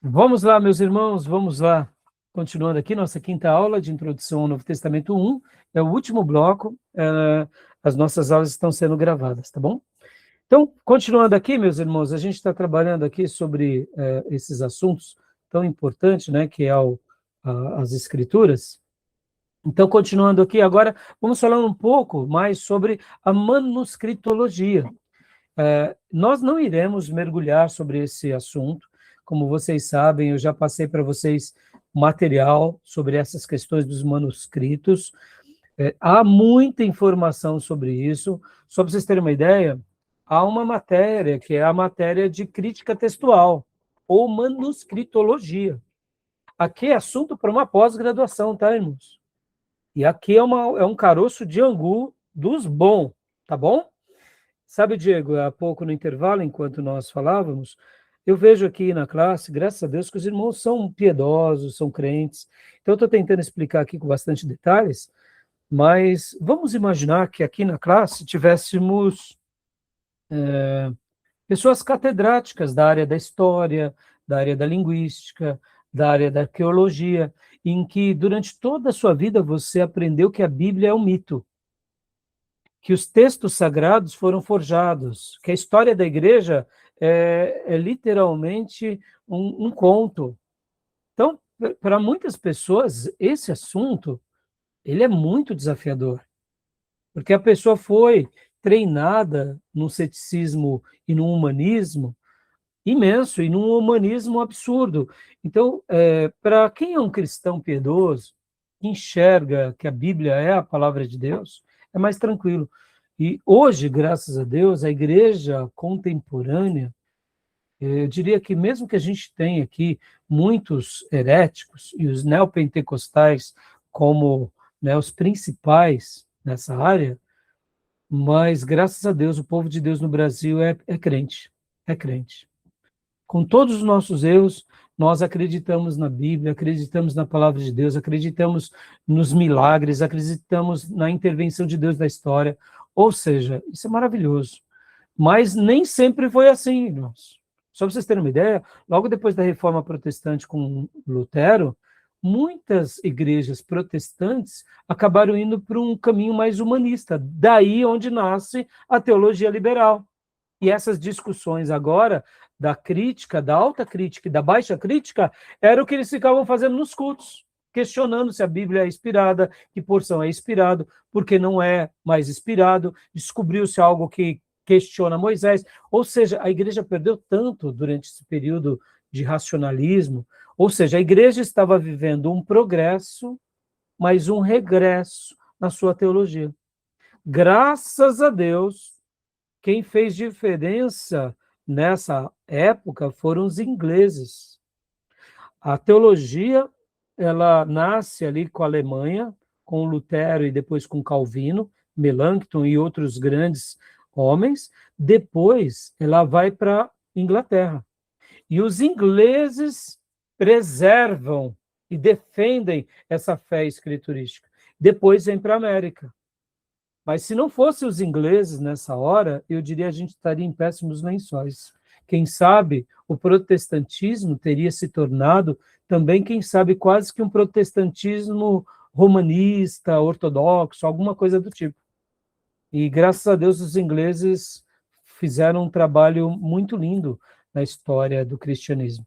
Vamos lá, meus irmãos, vamos lá. Continuando aqui, nossa quinta aula de Introdução ao Novo Testamento 1, é o último bloco, as nossas aulas estão sendo gravadas, tá bom? Então, continuando aqui, meus irmãos, a gente está trabalhando aqui sobre esses assuntos tão importantes, né, que é as Escrituras. Então, continuando aqui, agora vamos falar um pouco mais sobre a manuscritologia. Nós não iremos mergulhar sobre esse assunto. Como vocês sabem, eu já passei para vocês material sobre essas questões dos manuscritos. Há muita informação sobre isso. Só para vocês terem uma ideia, há uma matéria, que é a matéria de crítica textual, ou manuscritologia. Aqui é assunto para uma pós-graduação, tá, irmãos? E aqui é um caroço de angu dos bons, tá bom? Sabe, Diego, há pouco no intervalo, enquanto nós falávamos, eu vejo aqui na classe, graças a Deus, que os irmãos são piedosos, são crentes. Então, eu estou tentando explicar aqui com bastante detalhes, mas vamos imaginar que aqui na classe tivéssemos pessoas catedráticas da área da história, da área da linguística, da área da arqueologia, em que durante toda a sua vida você aprendeu que a Bíblia é um mito, que os textos sagrados foram forjados, que a história da igreja é literalmente um conto. Então, para muitas pessoas, esse assunto ele é muito desafiador, porque a pessoa foi treinada num ceticismo e num humanismo imenso, e num humanismo absurdo. Então, para quem é um cristão piedoso, que enxerga que a Bíblia é a palavra de Deus, é mais tranquilo. E hoje, graças a Deus, a igreja contemporânea, eu diria que mesmo que a gente tenha aqui muitos heréticos e os neopentecostais como, né, os principais nessa área, mas graças a Deus o povo de Deus no Brasil é crente, é crente. Com todos os nossos erros, nós acreditamos na Bíblia, acreditamos na palavra de Deus, acreditamos nos milagres, acreditamos na intervenção de Deus na história. Ou seja, isso é maravilhoso. Mas nem sempre foi assim, irmãos. Só para vocês terem uma ideia, logo depois da Reforma Protestante com Lutero, muitas igrejas protestantes acabaram indo para um caminho mais humanista. Daí onde nasce a teologia liberal. E essas discussões agora, da crítica, da alta crítica e da baixa crítica, era o que eles ficavam fazendo nos cultos, questionando se a Bíblia é inspirada, que porção é inspirado, porque não é mais inspirado, descobriu-se algo que questiona Moisés. Ou seja, a igreja perdeu tanto durante esse período de racionalismo, ou seja, a igreja estava vivendo um progresso, mas um regresso na sua teologia. Graças a Deus, quem fez diferença nessa época foram os ingleses. A teologia, ela nasce ali com a Alemanha, com Lutero e depois com Calvino, Melanchthon e outros grandes homens. Depois, ela vai para Inglaterra. E os ingleses preservam e defendem essa fé escriturística. Depois vem para a América. Mas se não fossem os ingleses nessa hora, eu diria que a gente estaria em péssimos lençóis. Quem sabe o protestantismo teria se tornado também, quem sabe, quase que um protestantismo romanista, ortodoxo, alguma coisa do tipo. E graças a Deus os ingleses fizeram um trabalho muito lindo na história do cristianismo.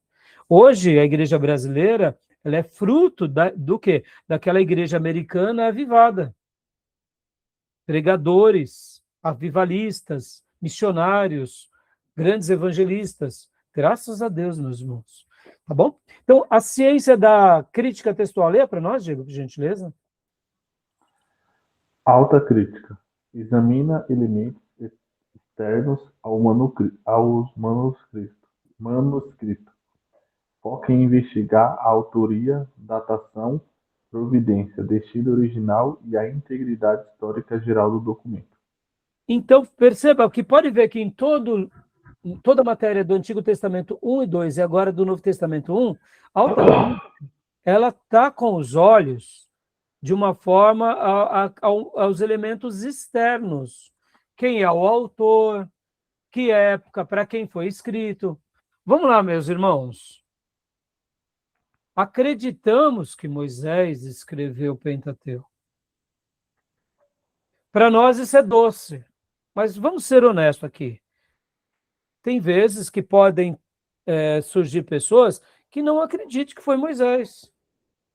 Hoje a igreja brasileira, ela é fruto do quê? Daquela igreja americana avivada. Pregadores, avivalistas, missionários, grandes evangelistas. Graças a Deus, meus irmãos. Tá bom? Então, a ciência da crítica textual, leia para nós, Diego, por gentileza. Alta crítica. Examina elementos externos aos manuscritos. Foca em investigar a autoria, datação, providência, destino original e a integridade histórica geral do documento. Então, perceba que pode ver que em toda a matéria do Antigo Testamento 1 e 2 e agora do Novo Testamento 1, a alta crítica, ela está com os olhos de uma forma aos elementos externos. Quem é o autor, que época, para quem foi escrito. Vamos lá, meus irmãos. acreditamos que Moisés escreveu o Pentateuco. Para nós isso é doce, mas vamos ser honestos aqui. Tem vezes que podem surgir pessoas que não acreditam que foi Moisés,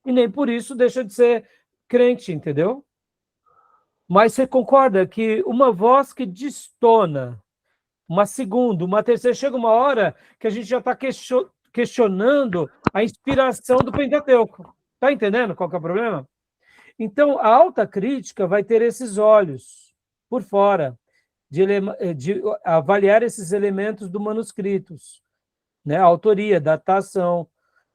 e nem por isso deixa de ser crente, entendeu? Mas você concorda que uma voz que destona, uma segunda, uma terceira, chega uma hora que a gente já está questionando a inspiração do Pentateuco. Está entendendo qual que é o problema? Então, a alta crítica vai ter esses olhos por fora, de avaliar esses elementos do manuscritos, né? Autoria, datação,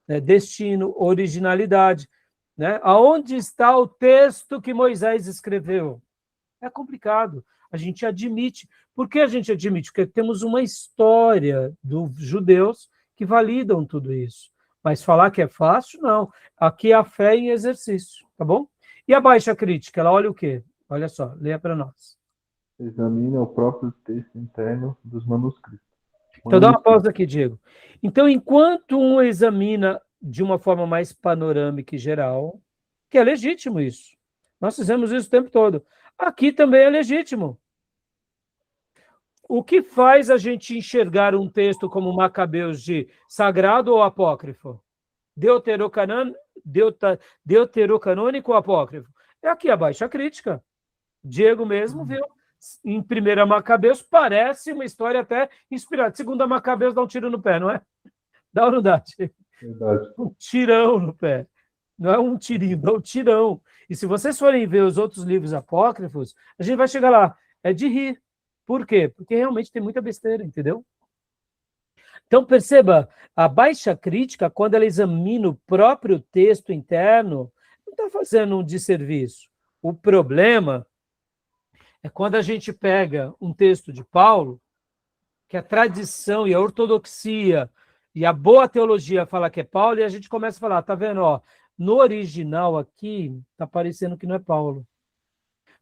né? Destino, originalidade. Né? Aonde está o texto que Moisés escreveu? É complicado. A gente admite. Por que a gente admite? Porque temos uma história dos judeus que validam tudo isso. Mas falar que é fácil, não. Aqui é a fé em exercício, tá bom? E a baixa crítica, ela olha o quê? Olha só, leia para nós. Examina o próprio texto interno dos manuscritos. Então dá uma pausa aqui, Diego. Então, enquanto um examina de uma forma mais panorâmica e geral, que é legítimo isso. Nós fizemos isso o tempo todo. Aqui também é legítimo. O que faz a gente enxergar um texto como Macabeus de sagrado ou apócrifo? Deuterocanônico ou apócrifo? É aqui a baixa crítica. Diego mesmo viu. Em 1 Macabeus parece uma história até inspirada. 2 Macabeus dá um tiro no pé, não é? Dá ou não dá? Verdade. Um tirão no pé. Não é um tirinho, dá um tirão. E se vocês forem ver os outros livros apócrifos, a gente vai chegar lá. É de rir. Por quê? Porque realmente tem muita besteira, entendeu? Então, perceba, a baixa crítica, quando ela examina o próprio texto interno, não está fazendo um desserviço. O problema é quando a gente pega um texto de Paulo, que a tradição e a ortodoxia e a boa teologia fala que é Paulo, e a gente começa a falar, tá vendo, ó, no original aqui, tá parecendo que não é Paulo.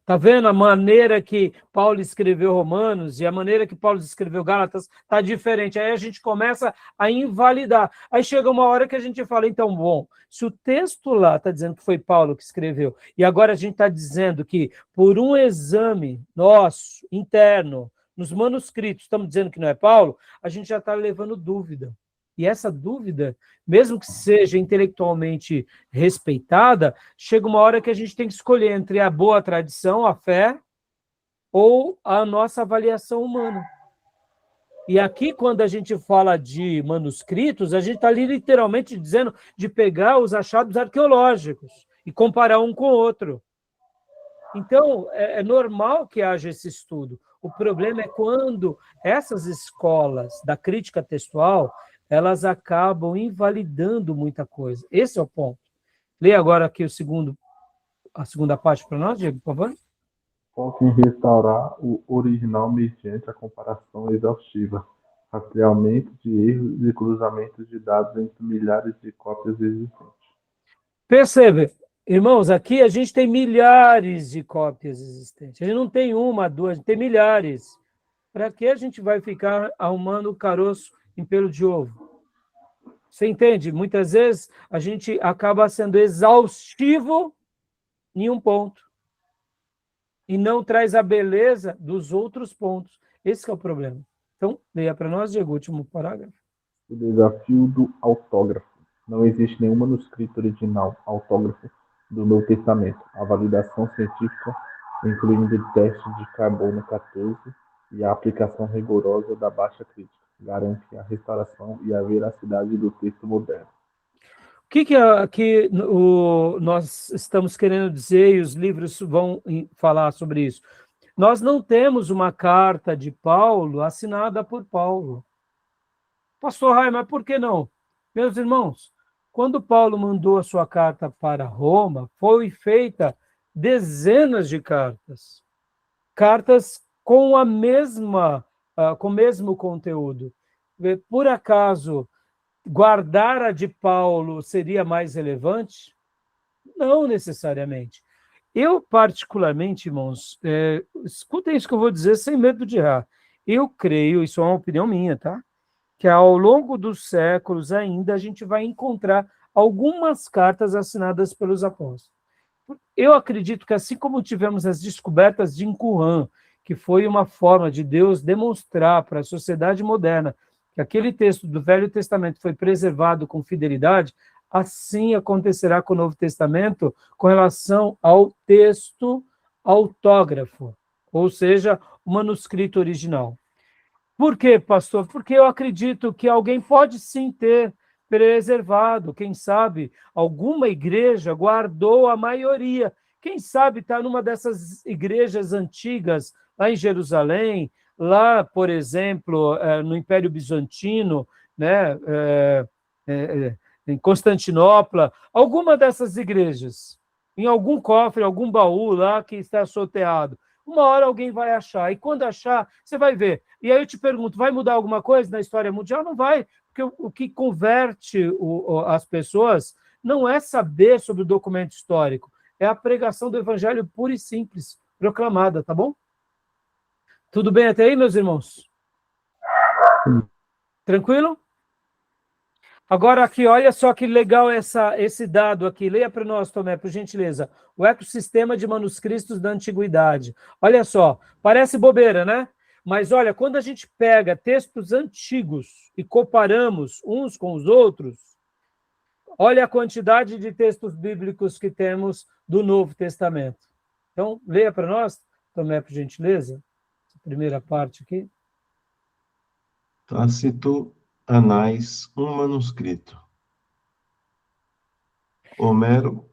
Tá vendo a maneira que Paulo escreveu Romanos e a maneira que Paulo escreveu Gálatas tá diferente. Aí a gente começa a invalidar. Aí chega uma hora que a gente fala, então, bom, se o texto lá está dizendo que foi Paulo que escreveu, e agora a gente está dizendo que por um exame nosso, interno, nos manuscritos, estamos dizendo que não é Paulo, a gente já está levando dúvida. E essa dúvida, mesmo que seja intelectualmente respeitada, chega uma hora que a gente tem que escolher entre a boa tradição, a fé, ou a nossa avaliação humana. E aqui, quando a gente fala de manuscritos, a gente está ali literalmente dizendo de pegar os achados arqueológicos e comparar um com o outro. Então, é normal que haja esse estudo. O problema é quando essas escolas da crítica textual elas acabam invalidando muita coisa. Esse é o ponto. Leia agora aqui a segunda parte para nós, Diego, por favor. Foca em restaurar o original mediante a comparação exaustiva, rastreamento de erros e cruzamentos de dados entre milhares de cópias existentes. Percebe, irmãos, aqui a gente tem milhares de cópias existentes. A gente não tem uma, duas, a gente tem milhares. Para que a gente vai ficar arrumando caroço em pelo de ovo? Você entende? Muitas vezes a gente acaba sendo exaustivo em um ponto e não traz a beleza dos outros pontos. Esse é o problema. Então, leia para nós, Diego, o último parágrafo. O desafio do autógrafo. Não existe nenhum manuscrito original autógrafo do Novo Testamento. A validação científica, incluindo o teste de carbono 14 e a aplicação rigorosa da baixa crítica, garante a restauração e a veracidade do texto moderno. O que nós estamos querendo dizer, e os livros vão falar sobre isso? Nós não temos uma carta de Paulo assinada por Paulo. Pastor Rai, mas por que não? Meus irmãos, quando Paulo mandou a sua carta para Roma, foi feita dezenas de cartas. Cartas com a mesma, com o mesmo conteúdo. Por acaso, guardar a de Paulo seria mais relevante? Não necessariamente. Eu, particularmente, irmãos, escutem isso que eu vou dizer sem medo de errar. Eu creio, isso é uma opinião minha, tá? Que ao longo dos séculos ainda a gente vai encontrar algumas cartas assinadas pelos apóstolos. Eu acredito que assim como tivemos as descobertas de Qumran, que foi uma forma de Deus demonstrar para a sociedade moderna que aquele texto do Velho Testamento foi preservado com fidelidade, assim acontecerá com o Novo Testamento com relação ao texto autógrafo, ou seja, o manuscrito original. Por quê, pastor? Porque eu acredito que alguém pode sim ter preservado, quem sabe alguma igreja guardou a maioria, quem sabe está numa dessas igrejas antigas, lá em Jerusalém, lá, por exemplo, no Império Bizantino, né, em Constantinopla, alguma dessas igrejas, em algum cofre, algum baú lá que está soterrado. Uma hora alguém vai achar, e quando achar, você vai ver. E aí eu te pergunto, vai mudar alguma coisa na história mundial? Não vai, porque o que converte as pessoas não é saber sobre o documento histórico, é a pregação do evangelho pura e simples, proclamada, tá bom? Tudo bem até aí, meus irmãos? Tranquilo? Agora aqui, olha só que legal esse dado aqui. Leia para nós, Tomé, por gentileza. O ecossistema de manuscritos da antiguidade. Olha só, parece bobeira, né? Mas olha, quando a gente pega textos antigos e comparamos uns com os outros, olha a quantidade de textos bíblicos que temos do Novo Testamento. Então, leia para nós, Tomé, por gentileza, essa primeira parte aqui. Tácito, Anais, um manuscrito. Homero,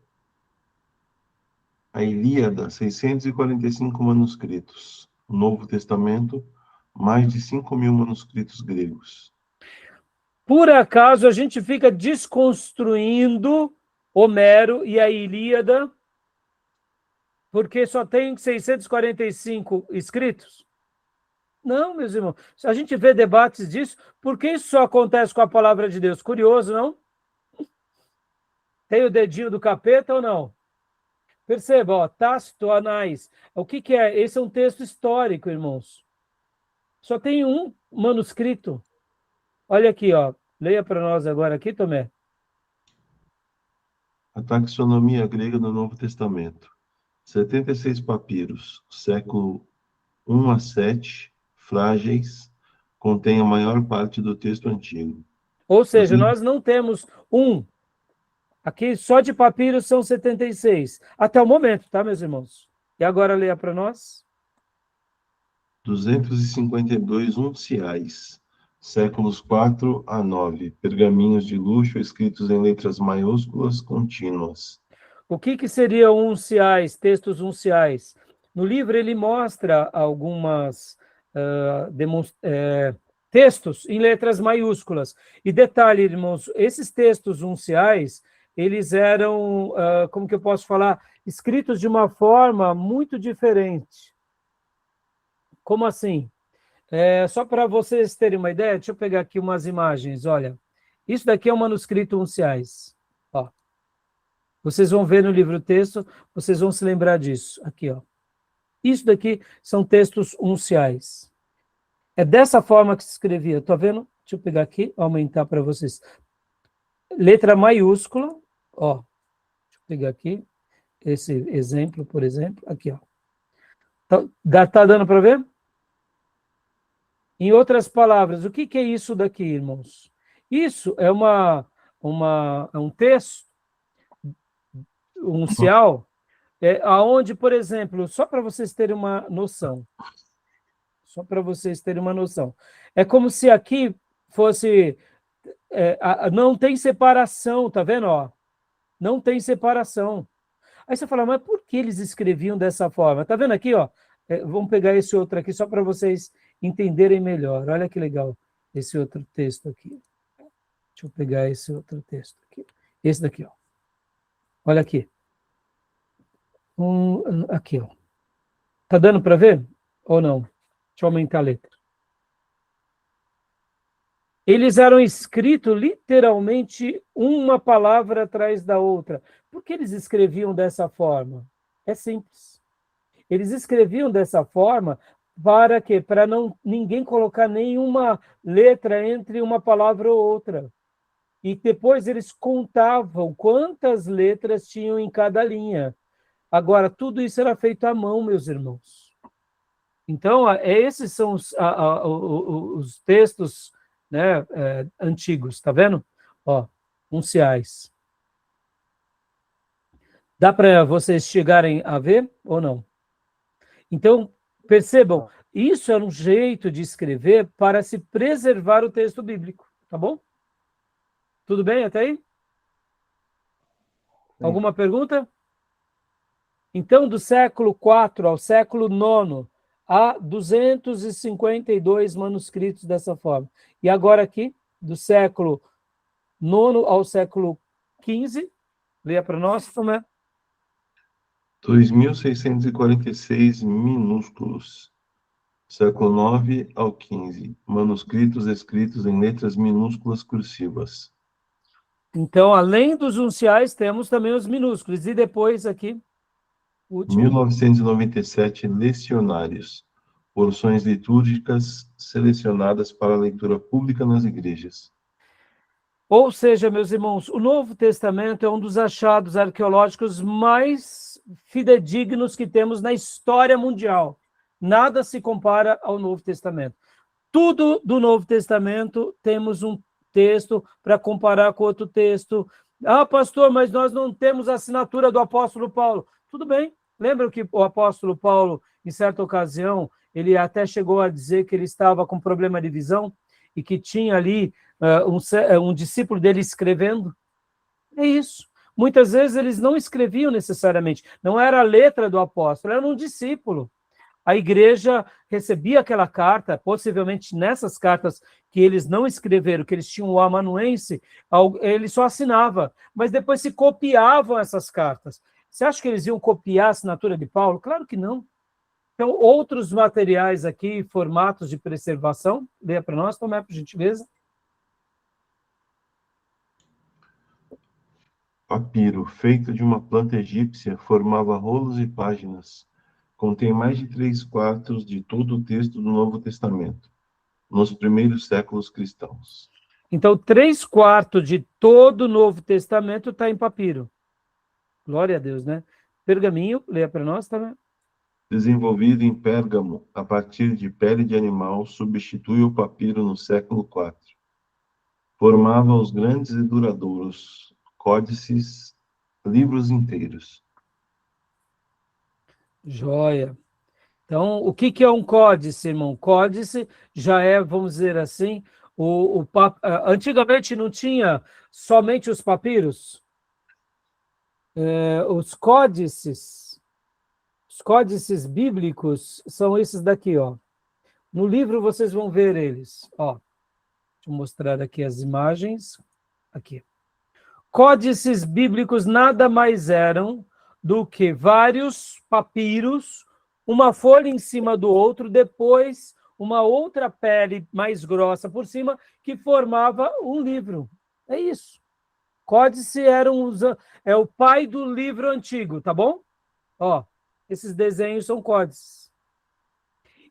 a Ilíada, 645 manuscritos. O Novo Testamento, mais de 5.000 manuscritos gregos. Por acaso a gente fica desconstruindo Homero e a Ilíada porque só tem 645 escritos? Não, meus irmãos. A gente vê debates disso, por que isso só acontece com a palavra de Deus? Curioso, não? Tem o dedinho do capeta ou não? Perceba, ó, Tácito, Anais. O que é? Esse é um texto histórico, irmãos. Só tem um manuscrito. Olha aqui, ó. Leia para nós agora aqui, Tomé. A taxonomia grega do Novo Testamento. 76 papiros, século 1 a 7, frágeis, contém a maior parte do texto antigo. Ou seja, nós não temos um. Aqui só de papiros são 76. Até o momento, tá, meus irmãos? E agora leia para nós. 252 unciais, séculos 4 a 9, pergaminhos de luxo escritos em letras maiúsculas contínuas. O que seriam unciais, textos unciais? No livro ele mostra algumas textos em letras maiúsculas. E detalhe, irmãos, esses textos unciais, eles eram, como que eu posso falar, escritos de uma forma muito diferente. Como assim? Só para vocês terem uma ideia, deixa eu pegar aqui umas imagens, olha. Isso daqui é um manuscrito unciais. Ó. Vocês vão ver no livro-texto, vocês vão se lembrar disso. Aqui, ó. Isso daqui são textos unciais. É dessa forma que se escrevia. Tá vendo? Deixa eu pegar aqui, aumentar para vocês. Letra maiúscula, ó. Deixa eu pegar aqui esse exemplo, por exemplo. Aqui, ó. Tá dando para ver? Em outras palavras, o que é isso daqui, irmãos? Isso é um texto uncial, aonde, por exemplo, só para vocês terem uma noção, é como se aqui fosse, não tem separação, tá vendo? Ó? Não tem separação. Aí você fala, mas por que eles escreviam dessa forma? Tá vendo aqui, ó? Vamos pegar esse outro aqui só para vocês entenderem melhor. Olha que legal esse outro texto aqui. Deixa eu pegar esse outro texto aqui. Esse daqui, ó. Olha aqui. Aqui, ó. Tá dando para ver? Ou não? Deixa eu aumentar a letra. Eles eram escritos literalmente uma palavra atrás da outra. Por que eles escreviam dessa forma? É simples. Eles escreviam dessa forma para quê? Para ninguém colocar nenhuma letra entre uma palavra ou outra. e depois eles contavam quantas letras tinham em cada linha. Agora, tudo isso era feito à mão, meus irmãos. Então, esses são os textos, né, antigos, tá vendo? Ó, unciais. Dá para vocês chegarem a ver ou não? Então, percebam, isso era um jeito de escrever para se preservar o texto bíblico, tá bom? Tudo bem até aí? Alguma pergunta? Então, do século IV ao século IX, há 252 manuscritos dessa forma. E agora aqui, do século IX ao século XV, leia para nós, Tomé. 2.646 minúsculos. Século IX ao XV. Manuscritos escritos em letras minúsculas cursivas. Então, além dos unciais, temos também os minúsculos. E depois aqui, o último. 1997 lecionários. Porções litúrgicas selecionadas para leitura pública nas igrejas. Ou seja, meus irmãos, o Novo Testamento é um dos achados arqueológicos mais fidedignos que temos na história mundial. Nada se compara ao Novo Testamento. Tudo do Novo Testamento temos um texto para comparar com outro texto. Ah, pastor, mas nós não temos a assinatura do apóstolo Paulo. Tudo bem. Lembra que o apóstolo Paulo, em certa ocasião, ele até chegou a dizer que ele estava com problema de visão e que tinha ali um discípulo dele escrevendo? É isso. Muitas vezes eles não escreviam necessariamente, não era a letra do apóstolo, era um discípulo. A igreja recebia aquela carta, possivelmente nessas cartas que eles não escreveram, que eles tinham o amanuense, ele só assinava, mas depois se copiavam essas cartas. Você acha que eles iam copiar a assinatura de Paulo? Claro que não. Então, outros materiais aqui, formatos de preservação, leia para nós, Tomé, por gentileza. Papiro, feito de uma planta egípcia, formava rolos e páginas. Contém mais de 3/4 de todo o texto do Novo Testamento, nos primeiros séculos cristãos. Então, 3/4 de todo o Novo Testamento está em papiro. Glória a Deus, né? Pergaminho, leia para nós também. Desenvolvido em Pérgamo, a partir de pele de animal, substitui o papiro no século IV. Formava os grandes e duradouros códices, livros inteiros. Joia. Então, o que é um códice, irmão? Códice já é, vamos dizer assim, antigamente não tinha somente os papiros. Os códices bíblicos são esses daqui, ó. No livro vocês vão ver eles, ó. Deixa eu mostrar aqui as imagens. Aqui. Códices bíblicos nada mais eram do que vários papiros, uma folha em cima do outro, depois uma outra pele mais grossa por cima, que formava um livro. É isso. Códice é o pai do livro antigo, tá bom? Ó, esses desenhos são códices.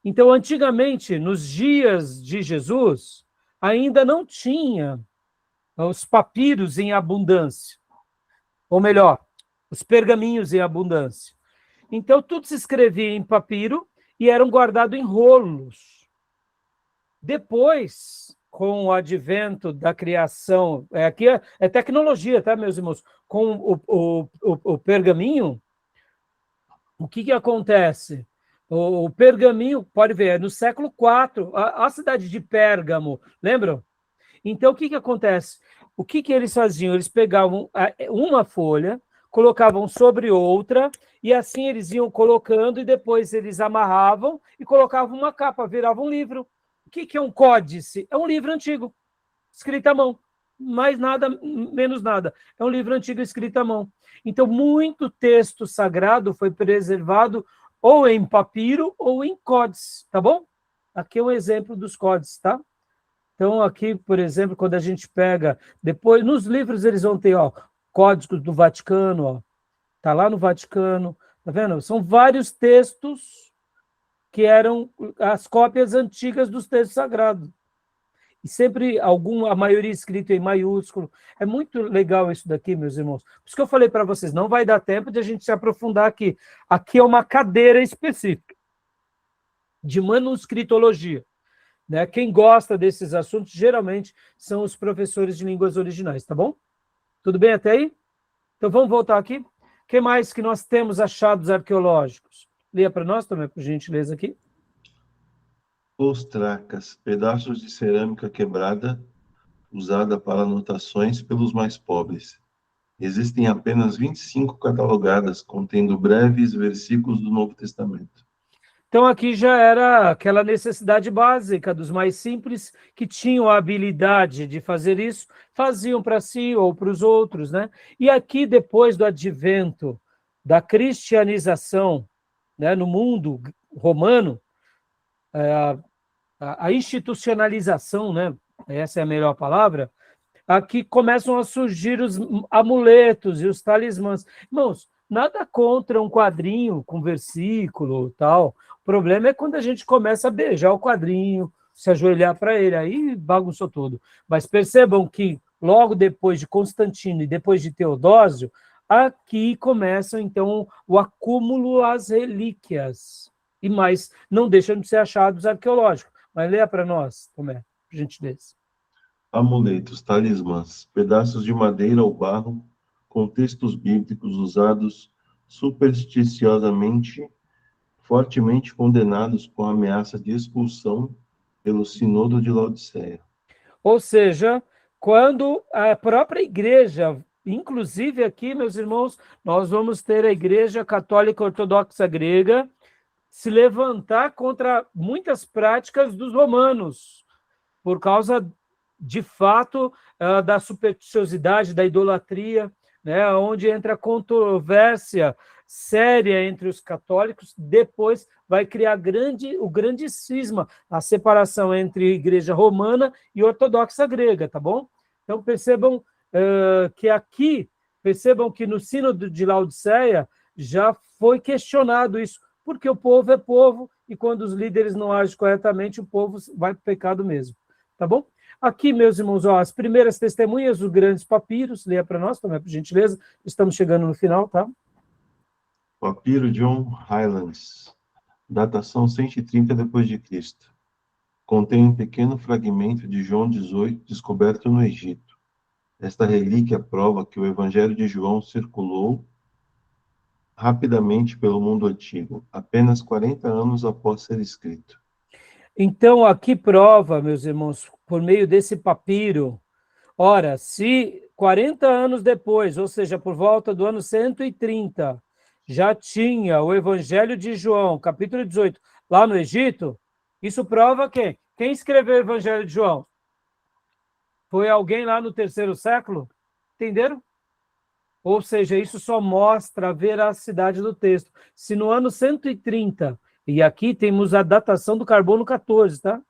Então, antigamente, nos dias de Jesus, ainda não tinha os papiros em abundância. Ou melhor, os pergaminhos em abundância. Então, tudo se escrevia em papiro e eram guardados em rolos. Depois, com o advento da criação, aqui é tecnologia, tá, meus irmãos? Com o pergaminho, o que acontece? O pergaminho, pode ver, é no século IV, a cidade de Pérgamo, lembram? Então, o que acontece? O que eles faziam? Eles pegavam uma folha, colocavam sobre outra, e assim eles iam colocando, e depois eles amarravam e colocavam uma capa, virava um livro. O que é um códice? É um livro antigo, escrito à mão. Mais nada, menos nada. É um livro antigo escrito à mão. Então, muito texto sagrado foi preservado ou em papiro ou em códice, tá bom? Aqui é um exemplo dos códices, tá? Então, aqui, por exemplo, quando a gente pega, depois, nos livros eles vão ter, ó, códigos do Vaticano, ó, tá lá no Vaticano, tá vendo? São vários textos que eram as cópias antigas dos textos sagrados. e sempre a maioria escrito em maiúsculo. É muito legal isso daqui, meus irmãos. Por isso que eu falei para vocês, não vai dar tempo de a gente se aprofundar aqui. Aqui é uma cadeira específica de manuscritologia, né? Quem gosta desses assuntos, geralmente, são os professores de línguas originais, tá bom? Tudo bem até aí? Então, vamos voltar aqui. O que mais que nós temos achados arqueológicos? Leia para nós também, por gentileza, aqui. Ostracas, pedaços de cerâmica quebrada, usada para anotações pelos mais pobres. Existem apenas 25 catalogadas, contendo breves versículos do Novo Testamento. Então, aqui já era aquela necessidade básica dos mais simples, que tinham a habilidade de fazer isso, faziam para si ou para os outros, né? E aqui, depois do advento da cristianização, né, no mundo romano, a institucionalização, né? Essa é a melhor palavra. Aqui começam a surgir os amuletos e os talismãs. Irmãos, nada contra um quadrinho com versículo e tal. O problema é quando a gente começa a beijar o quadrinho, se ajoelhar para ele, aí bagunçou tudo. Mas percebam que logo depois de Constantino e depois de Teodósio, aqui começam então o acúmulo às relíquias. E mais, não deixam de ser achados arqueológicos. Mas leia para nós, Tomé, por gentileza. Amuletos, talismãs, pedaços de madeira ou barro, com textos bíblicos usados supersticiosamente, fortemente condenados com a ameaça de expulsão pelo Sínodo de Laodiceia. Ou seja, quando a própria igreja, inclusive aqui, meus irmãos, nós vamos ter a Igreja Católica Ortodoxa Grega se levantar contra muitas práticas dos romanos, por causa, de fato, da supersticiosidade, da idolatria, né, onde entra a controvérsia séria entre os católicos, depois vai criar o grande cisma, a separação entre a igreja romana e ortodoxa grega, tá bom? Então percebam que no Sínodo de Laodiceia já foi questionado isso, porque o povo é povo, e quando os líderes não agem corretamente, o povo vai para o pecado mesmo, tá bom? Aqui, meus irmãos, ó, as primeiras testemunhas dos grandes papiros, leia para nós também, por gentileza, estamos chegando no final, tá? Papiro John Highlands, datação 130 d.C. Contém um pequeno fragmento de João 18, descoberto no Egito. Esta relíquia prova que o Evangelho de João circulou rapidamente pelo mundo antigo, apenas 40 anos após ser escrito. Então, aqui prova, meus irmãos, por meio desse papiro, ora, se 40 anos depois, ou seja, por volta do ano 130, já tinha o Evangelho de João, capítulo 18, lá no Egito, isso prova quem? Quem escreveu o Evangelho de João? Foi alguém lá no 3º século? Entenderam? Ou seja, isso só mostra a veracidade do texto. Se no ano 130, e aqui temos a datação do carbono 14, tá?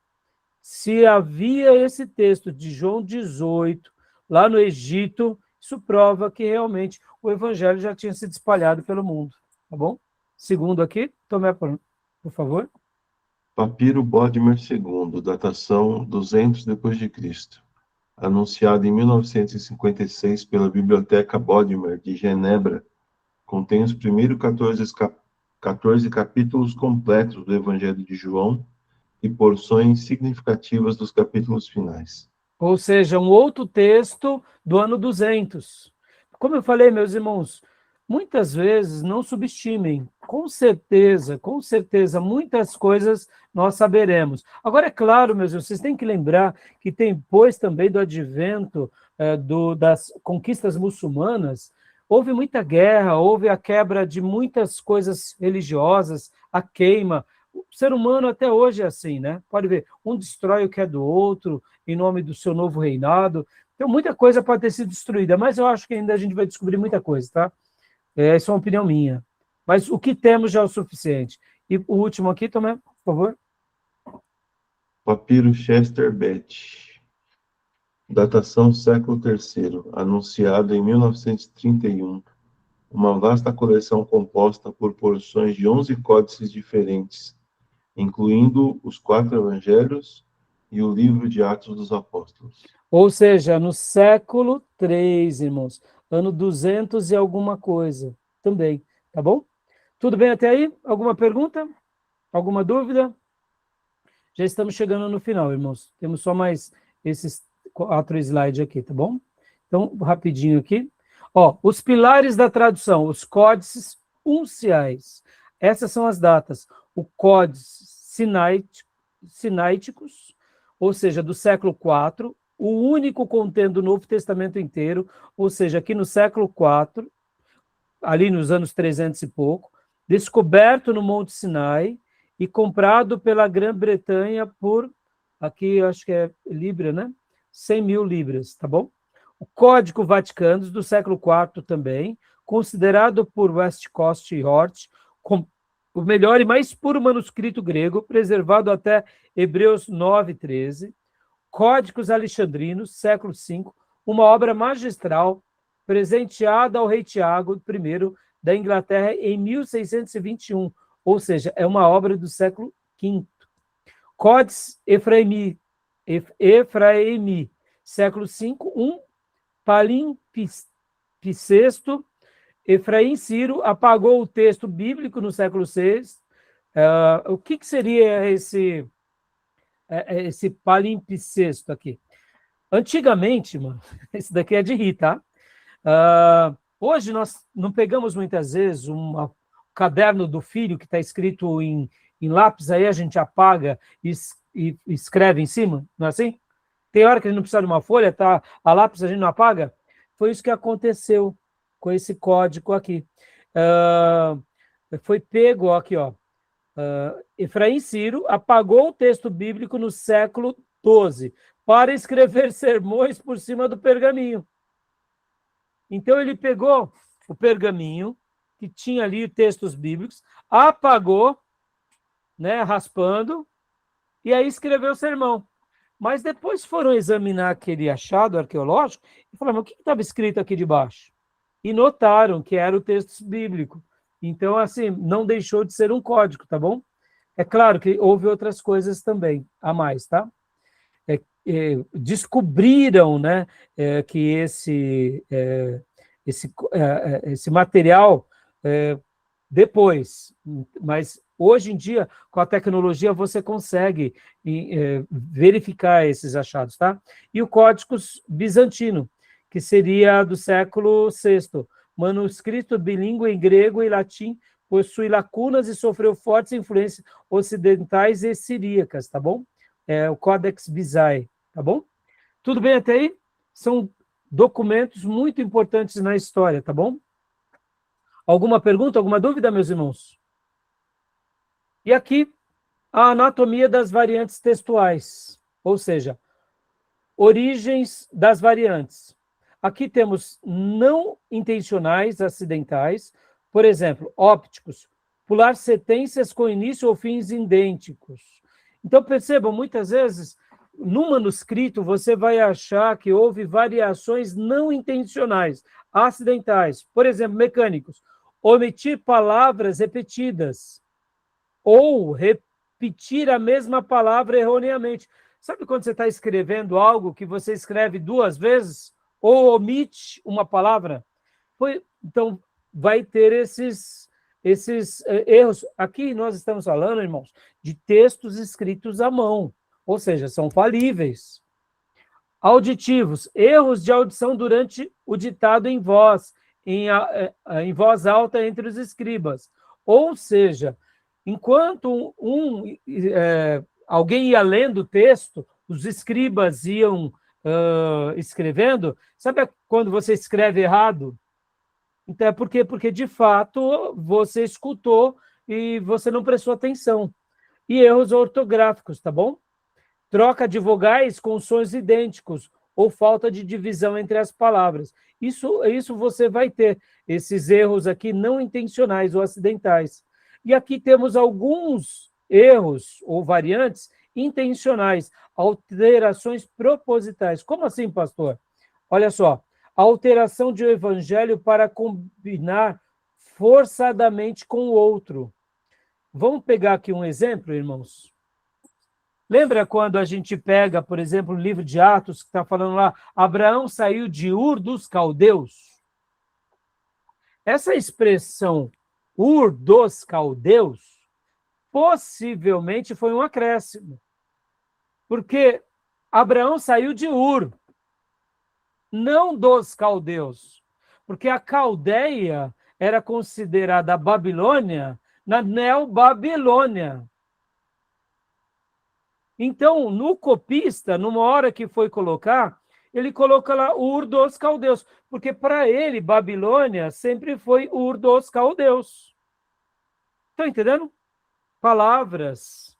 Se havia esse texto de João 18, lá no Egito, isso prova que realmente o evangelho já tinha sido espalhado pelo mundo, tá bom? Segundo aqui, Tomé, por favor. Papiro Bodmer II, datação 200 d.C., anunciado em 1956 pela Biblioteca Bodmer de Genebra, contém os primeiros 14 capítulos completos do Evangelho de João e porções significativas dos capítulos finais. Ou seja, um outro texto do ano 200. Como eu falei, meus irmãos, muitas vezes não subestimem. Com certeza, muitas coisas nós saberemos. Agora, é claro, meus irmãos, vocês têm que lembrar que depois também do advento das conquistas muçulmanas, houve muita guerra, houve a quebra de muitas coisas religiosas, a queima. O ser humano até hoje é assim, né? Pode ver, um destrói o que é do outro, em nome do seu novo reinado. Então, muita coisa pode ter sido destruída, mas eu acho que ainda a gente vai descobrir muita coisa, tá? Essa é uma opinião minha. Mas o que temos já é o suficiente. E o último aqui, Tomé, por favor. Papiro Chester Bet, datação século III, anunciado em 1931. Uma vasta coleção composta por porções de 11 códices diferentes, incluindo os 4 evangelhos, e o livro de Atos dos Apóstolos. Ou seja, no século III, irmãos, ano 200 e alguma coisa também, tá bom? Tudo bem até aí? Alguma pergunta? Alguma dúvida? Já estamos chegando no final, irmãos. Temos só mais esses 4 slides aqui, tá bom? Então, rapidinho aqui. Ó, os pilares da tradução, os códices unciais. Essas são as datas. O códice sinaíticos, ou seja, do século IV, o único contendo o Novo Testamento inteiro, ou seja, aqui no século IV, ali nos anos 300 e pouco, descoberto no Monte Sinai e comprado pela Grã-Bretanha por, aqui acho que é libra, né? 100 mil libras, tá bom? O Código Vaticano, do século IV também, considerado por Westcott e Hort como o melhor e mais puro manuscrito grego, preservado até Hebreus 9:13. Códigos Alexandrinos, século V, uma obra magistral, presenteada ao rei Tiago I da Inglaterra em 1621, ou seja, é uma obra do século V. Codex Efraimi, século V, palimpsesto. Efraim Ciro apagou o texto bíblico no século VI. O que seria esse palimpsesto aqui? Antigamente, mano, esse daqui é de rir, tá? Hoje nós não pegamos muitas vezes um caderno do filho que está escrito em lápis, aí a gente apaga e escreve em cima, não é assim? Tem hora que a gente não precisa de uma folha, tá? A lápis a gente não apaga. Foi isso que aconteceu com esse código aqui. Foi pego aqui, ó. Efraim Ciro apagou o texto bíblico no século XII para escrever sermões por cima do pergaminho. Então ele pegou o pergaminho que tinha ali textos bíblicos, apagou, né, raspando, e aí escreveu o sermão. Mas depois foram examinar aquele achado arqueológico e falaram, mas o que estava escrito aqui debaixo? E notaram que era o texto bíblico. Então, assim, não deixou de ser um código, tá bom? É claro que houve outras coisas também a mais, tá? Descobriram, né, que esse material depois, mas hoje em dia, com a tecnologia, você consegue verificar esses achados, tá? E o Código Bizantino, que seria do século VI, manuscrito bilíngue em grego e latim, possui lacunas e sofreu fortes influências ocidentais e siríacas, tá bom? O Codex Bizai, tá bom? Tudo bem até aí? São documentos muito importantes na história, tá bom? Alguma pergunta, alguma dúvida, meus irmãos? E aqui, a anatomia das variantes textuais, ou seja, origens das variantes. Aqui temos não intencionais, acidentais, por exemplo, ópticos, pular sentenças com início ou fins idênticos. Então, percebam, muitas vezes, no manuscrito, você vai achar que houve variações não intencionais, acidentais. Por exemplo, mecânicos, omitir palavras repetidas ou repetir a mesma palavra erroneamente. Sabe quando você está escrevendo algo que você escreve 2 vezes ou omite uma palavra? Então, vai ter esses erros. Aqui nós estamos falando, irmãos, de textos escritos à mão, ou seja, são falíveis. Auditivos, erros de audição durante o ditado em voz alta entre os escribas. Ou seja, enquanto alguém ia lendo o texto, os escribas iam escrevendo. Sabe quando você escreve errado? Então, é porque, de fato, você escutou e você não prestou atenção. E erros ortográficos, tá bom? Troca de vogais com sons idênticos ou falta de divisão entre as palavras. Isso você vai ter, esses erros aqui não intencionais ou acidentais. E aqui temos alguns erros ou variantes intencionais, alterações propositais. Como assim, pastor? Olha só, a alteração de um evangelho para combinar forçadamente com o outro. Vamos pegar aqui um exemplo, irmãos? Lembra quando a gente pega, por exemplo, o livro de Atos, que está falando lá, Abraão saiu de Ur dos Caldeus? Essa expressão Ur dos Caldeus possivelmente foi um acréscimo, porque Abraão saiu de Ur, não dos caldeus, porque a Caldeia era considerada a Babilônia na Neobabilônia. Então, no copista, numa hora que foi colocar, ele coloca lá Ur dos Caldeus, porque para ele, Babilônia sempre foi Ur dos Caldeus. Estão entendendo? Palavras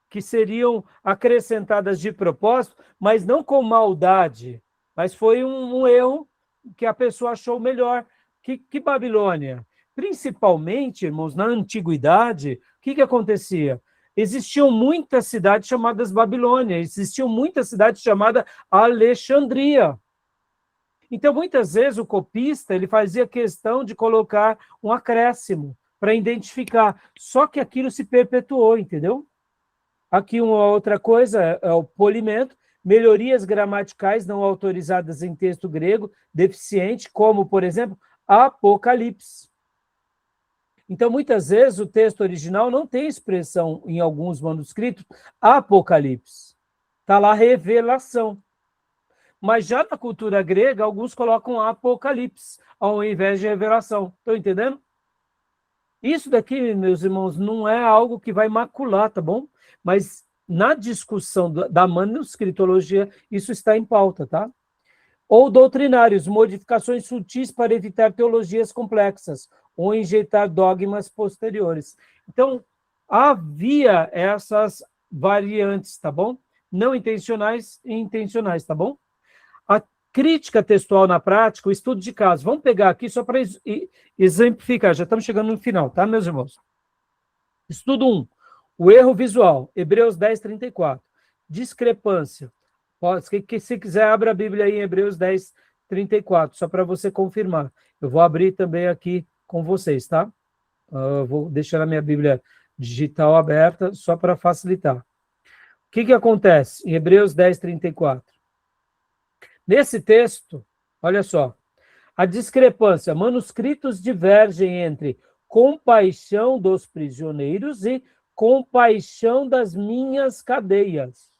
que seriam acrescentadas de propósito, mas não com maldade, mas foi um erro que a pessoa achou melhor. Que Babilônia? Principalmente, irmãos, na antiguidade, o que acontecia? Existiam muitas cidades chamadas Babilônia, existiam muitas cidades chamadas Alexandria. Então, muitas vezes, o copista ele fazia questão de colocar um acréscimo para identificar, só que aquilo se perpetuou, entendeu? Aqui uma outra coisa é o polimento, melhorias gramaticais não autorizadas em texto grego deficiente, como, por exemplo, Apocalipse. Então, muitas vezes, o texto original não tem expressão, em alguns manuscritos, Apocalipse. Está lá revelação. Mas já na cultura grega, alguns colocam Apocalipse, ao invés de revelação. Estão entendendo? Isso daqui, meus irmãos, não é algo que vai macular, tá bom? Mas na discussão da manuscritologia, isso está em pauta, tá? Ou doutrinários, modificações sutis para evitar teologias complexas, ou injetar dogmas posteriores. Então, havia essas variantes, tá bom? Não intencionais e intencionais, tá bom? A crítica textual na prática, o estudo de caso. Vamos pegar aqui só para exemplificar, já estamos chegando no final, tá, meus irmãos? Estudo 1. O erro visual, Hebreus 10, 34. Discrepância. Se quiser, abra a Bíblia aí em Hebreus 10, 34, só para você confirmar. Eu vou abrir também aqui com vocês, tá? Vou deixar a minha Bíblia digital aberta, só para facilitar. O que acontece em Hebreus 10, 34? Nesse texto, olha só, a discrepância, manuscritos divergem entre compaixão dos prisioneiros e compaixão das minhas cadeias.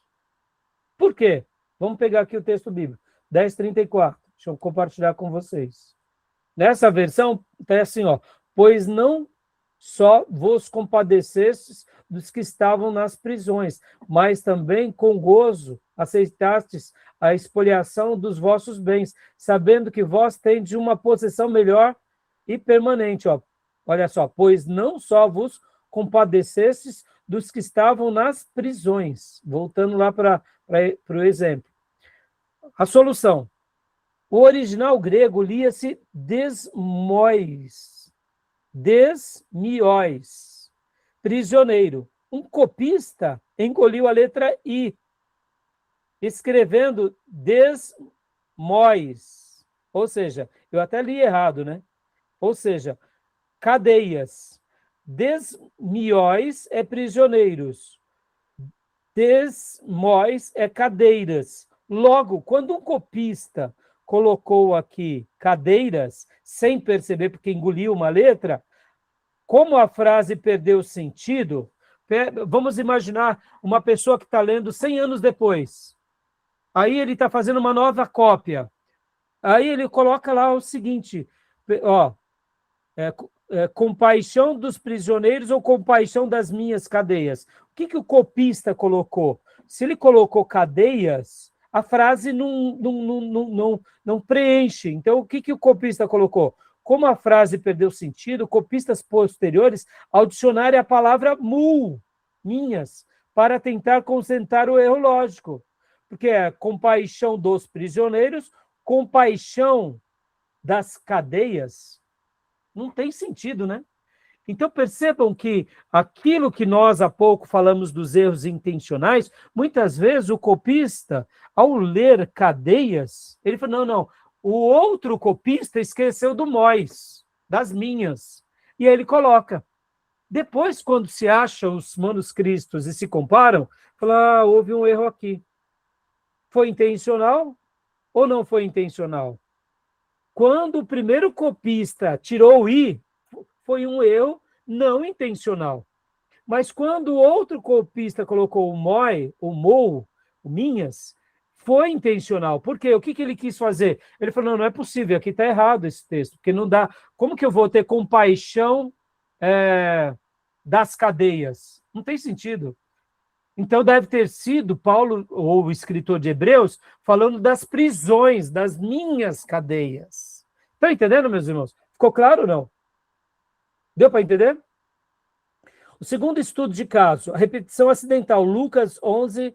Por quê? Vamos pegar aqui o texto bíblico, 10:34. Deixa eu compartilhar com vocês. Nessa versão, está assim, ó. Pois não só vos compadecestes dos que estavam nas prisões, mas também com gozo aceitastes a expoliação dos vossos bens, sabendo que vós tendes uma possessão melhor e permanente. Ó. Olha só, pois não só vos compadecestes dos que estavam nas prisões. Voltando lá para o exemplo. A solução. O original grego lia-se desmois, prisioneiro. Um copista engoliu a letra I, escrevendo desmois. Ou seja, eu até li errado, né? Ou seja, cadeias. Desmióis é prisioneiros. Desmois é cadeiras. Logo, quando um copista colocou aqui cadeiras, sem perceber, porque engoliu uma letra, como a frase perdeu sentido, vamos imaginar uma pessoa que está lendo 100 anos depois. Aí ele está fazendo uma nova cópia. Aí ele coloca lá o seguinte, ó, compaixão dos prisioneiros ou compaixão das minhas cadeias. O que o copista colocou? Se ele colocou cadeias, a frase não preenche. Então, o que o copista colocou? Como a frase perdeu sentido, copistas posteriores adicionaram a palavra minhas, para tentar concentrar o erro lógico. Porque é compaixão dos prisioneiros, compaixão das cadeias. Não tem sentido, né? Então, percebam que aquilo que nós há pouco falamos dos erros intencionais, muitas vezes o copista, ao ler cadeias, ele falou, não, o outro copista esqueceu do mois, das minhas. E aí ele coloca. Depois, quando se acham os manuscritos e se comparam, Falar, houve um erro aqui. Foi intencional ou não foi intencional? Quando o primeiro copista tirou o i, foi um erro não intencional. Mas quando o outro copista colocou o moi, o mou, o minhas, foi intencional. Por quê? O que ele quis fazer? Ele falou, não, não é possível, aqui está errado esse texto, porque não dá... Como que eu vou ter compaixão das cadeias? Não tem sentido. Então deve ter sido Paulo, ou o escritor de Hebreus, falando das prisões, das minhas cadeias. Estão entendendo, meus irmãos? Ficou claro ou não? Deu para entender? O segundo estudo de caso, a repetição acidental, Lucas 11,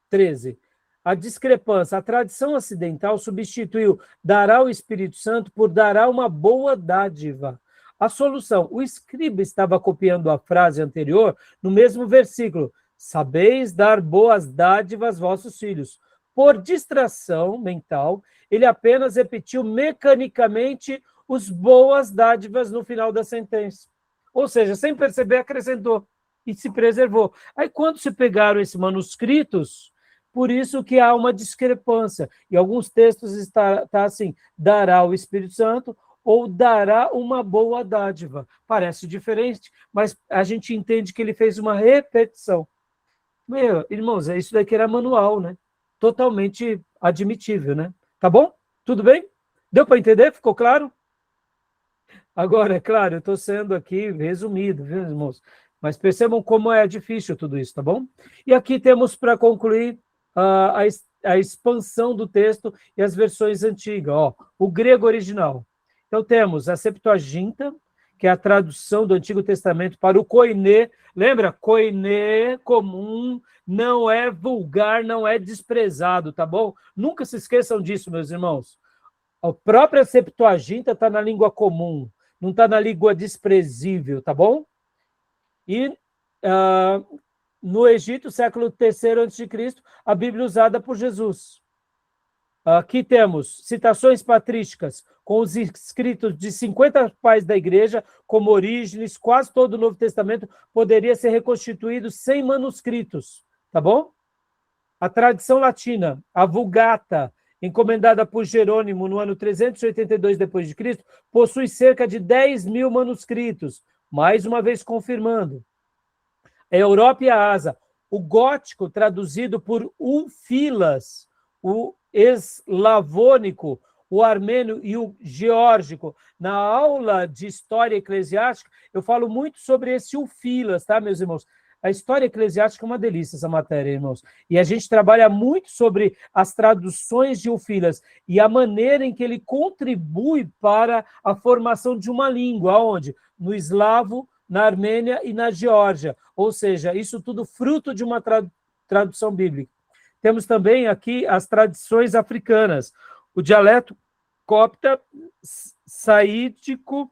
13. A discrepância, a tradição acidental substituiu dará o Espírito Santo por dará uma boa dádiva. A solução, o escriba estava copiando a frase anterior no mesmo versículo, sabeis dar boas dádivas aos vossos filhos. Por distração mental, ele apenas repetiu mecanicamente os boas dádivas no final da sentença. Ou seja, sem perceber, acrescentou e se preservou. Aí, quando se pegaram esses manuscritos, por isso que há uma discrepância. Em alguns textos está assim, dará o Espírito Santo ou dará uma boa dádiva. Parece diferente, mas a gente entende que ele fez uma repetição. Meu, irmãos, isso daqui era manual, né? Totalmente admitível, né? Tá bom? Tudo bem? Deu para entender? Ficou claro? Agora, é claro, eu estou sendo aqui resumido, viu, irmãos? Mas percebam como é difícil tudo isso, tá bom? E aqui temos, para concluir, a expansão do texto e as versões antigas. Ó, o grego original. Então, temos a Septuaginta, que é a tradução do Antigo Testamento para o koiné. Lembra? Koiné, comum, não é vulgar, não é desprezado, tá bom? Nunca se esqueçam disso, meus irmãos. A própria Septuaginta está na língua comum, não está na língua desprezível, tá bom? E no Egito, século III a.C., a Bíblia usada por Jesus. Aqui temos citações patrísticas com os escritos de 50 pais da igreja, como Orígenes, quase todo o Novo Testamento poderia ser reconstituído sem manuscritos, tá bom? A tradição latina, a Vulgata, encomendada por Jerônimo no ano 382 d.C., possui cerca de 10.000 manuscritos, mais uma vez confirmando. A Europa e a Ásia, o gótico, traduzido por Ulfilas, o eslavônico, o armênio e o geórgico. Na aula de história eclesiástica, eu falo muito sobre esse Ulfilas, tá, meus irmãos? A história eclesiástica é uma delícia, essa matéria, irmãos. E a gente trabalha muito sobre as traduções de Ulfilas e a maneira em que ele contribui para a formação de uma língua. Onde? No eslavo, na Armênia e na Geórgia. Ou seja, isso tudo fruto de uma tradução bíblica. Temos também aqui as tradições africanas. O dialeto copta, saídico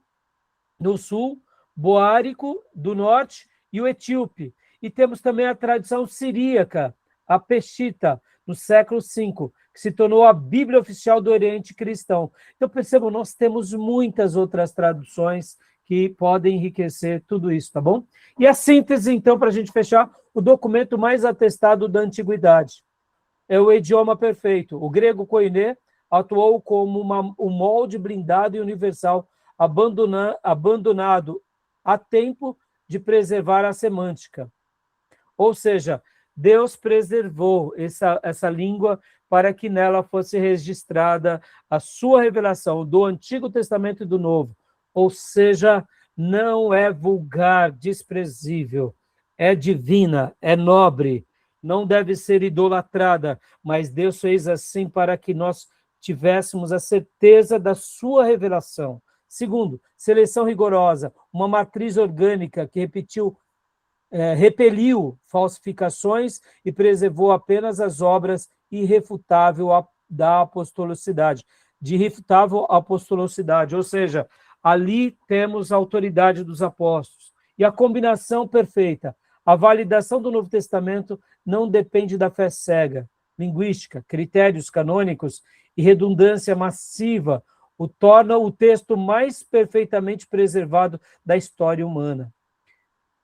no sul, boárico do norte e o etíope. E temos também a tradição siríaca, a Peshita, no século V, que se tornou a Bíblia oficial do Oriente Cristão. Então, percebam, nós temos muitas outras traduções que podem enriquecer tudo isso, tá bom? E a síntese, então, para a gente fechar, o documento mais atestado da antiguidade. É o idioma perfeito. O grego koiné atuou como um molde blindado e universal, abandonado a tempo de preservar a semântica. Ou seja, Deus preservou essa língua para que nela fosse registrada a sua revelação do Antigo Testamento e do Novo. Ou seja, não é vulgar, desprezível, é divina, é nobre, não deve ser idolatrada, mas Deus fez assim para que nós tivéssemos a certeza da sua revelação. Segundo, seleção rigorosa, uma matriz orgânica que repeliu falsificações e preservou apenas as obras irrefutáveis da apostolicidade, de irrefutável apostolicidade, ou seja, ali temos a autoridade dos apóstolos. E a combinação perfeita, a validação do Novo Testamento não depende da fé cega, linguística, critérios canônicos e redundância massiva, o torna o texto mais perfeitamente preservado da história humana.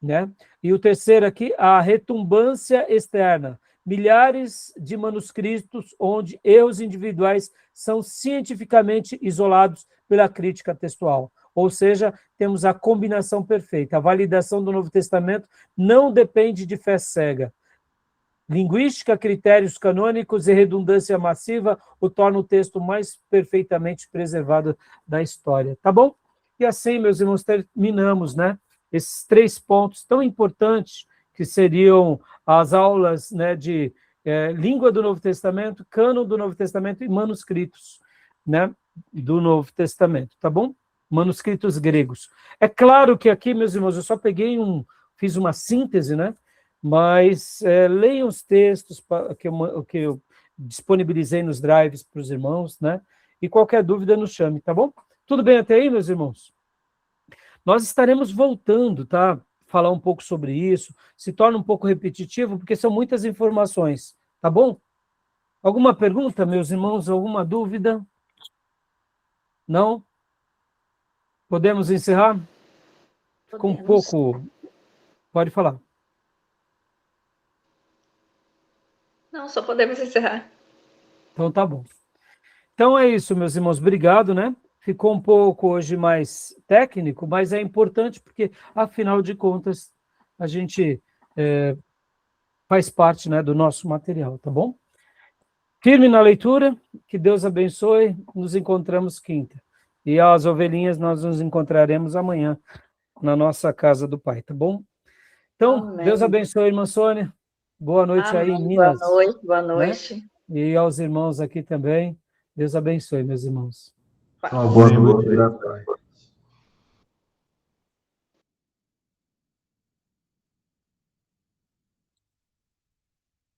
né? E o terceiro aqui, a retumbância externa. Milhares de manuscritos onde erros individuais são cientificamente isolados pela crítica textual. Ou seja, temos a combinação perfeita. A validação do Novo Testamento não depende de fé cega. Linguística, critérios canônicos e redundância massiva o torna o texto mais perfeitamente preservado da história. Tá bom? E assim, meus irmãos, terminamos, né? Esses 3 pontos tão importantes que seriam as aulas, né, de língua do Novo Testamento, cânon do Novo Testamento e manuscritos, né, do Novo Testamento, tá bom? Manuscritos gregos. É claro que aqui, meus irmãos, eu só fiz uma síntese, né? Mas leiam os textos que eu disponibilizei nos drives para os irmãos, né? E qualquer dúvida nos chame, tá bom? Tudo bem até aí, meus irmãos? Nós estaremos voltando, tá? Falar um pouco sobre isso. Se torna um pouco repetitivo, porque são muitas informações, tá bom? Alguma pergunta, meus irmãos? Alguma dúvida? Não? Podemos encerrar? Ficou um pouco... Pode falar. Não, só podemos encerrar. Então tá bom. Então é isso, meus irmãos. Obrigado, né? Ficou um pouco hoje mais técnico, mas é importante porque, afinal de contas, a gente faz parte, né, do nosso material, tá bom? Firme na leitura, que Deus abençoe, nos encontramos quinta. E as ovelhinhas nós nos encontraremos amanhã na nossa casa do Pai, tá bom? Então, amém. Deus abençoe, irmã Sônia. Boa noite amém. Aí em Minas. Boa noite. Né? E aos irmãos aqui também. Deus abençoe, meus irmãos. Boa noite, graças a Deus.